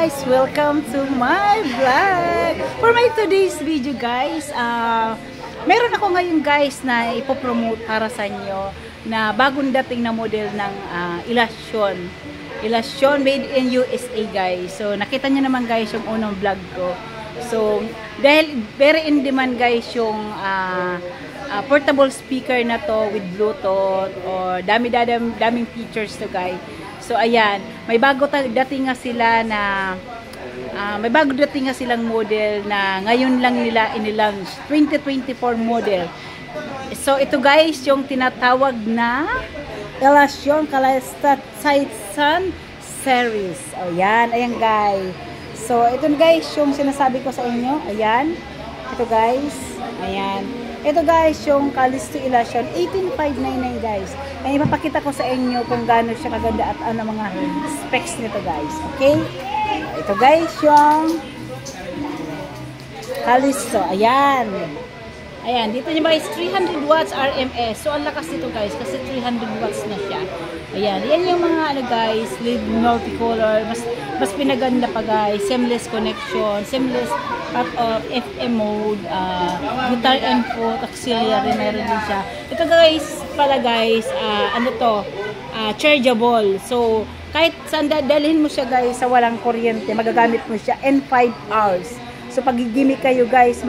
guys! Welcome to my vlog! For my today's video guys, meron ako ngayon guys na ipopromote para sa inyo na bagong dating na model ng Ilasyon. Ilasyon made in USA guys. So nakita niyo naman guys yung unang vlog ko. So dahil very in demand guys yung portable speaker na to with Bluetooth or daming features to guys. So ayan, may bago dating nga sila na may bago dating nga silang model na ngayon lang nila inilaunch, 2024 model. So ito guys yung tinatawag na Ilasyon Titan series. Ayan, ayan guys. So ito guys yung sinasabi ko sa inyo. Ayan. Ito guys. Ayan. Ito guys, yung Callisto Ilasyon 18599 guys. Ay ipapakita ko sa inyo kung gaano siya kaganda at ano mga specs nito guys. Okay? Ito guys, yung Callisto. Ayan. Ayan, dito niya guys, 300 watts RMS. So, ang lakas nito guys, kasi 300 watts na siya. Ayan, yan yung mga ano guys, LED multicolor, mas pinaganda pa guys, seamless connection, seamless cut-off, FM mode, guitar input, auxiliary, meron din siya. Ito guys, pala guys, ano to, chargeable. So, kahit saan dalhin mo siya guys sa walang kuryente, magagamit mo siya in 5 hours. So, pag gimmick kayo guys,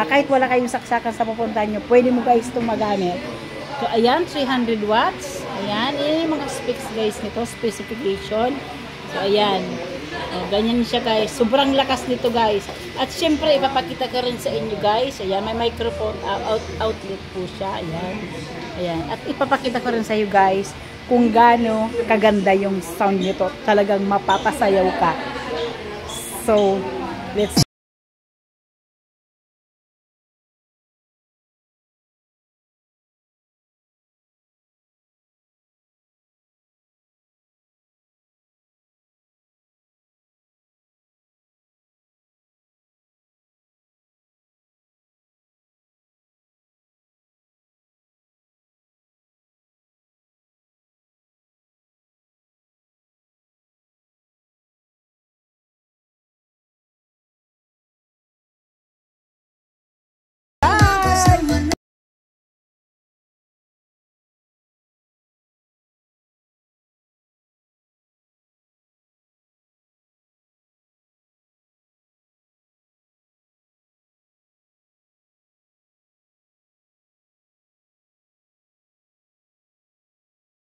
kahit wala kayong saksakan sa pupuntahan nyo, pwede mo guys itong magamit. So, ayan, 300 watts. Ayan, yan yung mga specs guys nito, specification. So, ayan. O, ganyan siya guys. Sobrang lakas nito guys. At syempre, ipapakita ko rin sa inyo guys. Ayan, may microphone outlet po siya. Ayan. Ayan. At ipapakita ko rin sa iyo guys kung gaano kaganda yung sound nito. Talagang mapapasayaw ka. So, let's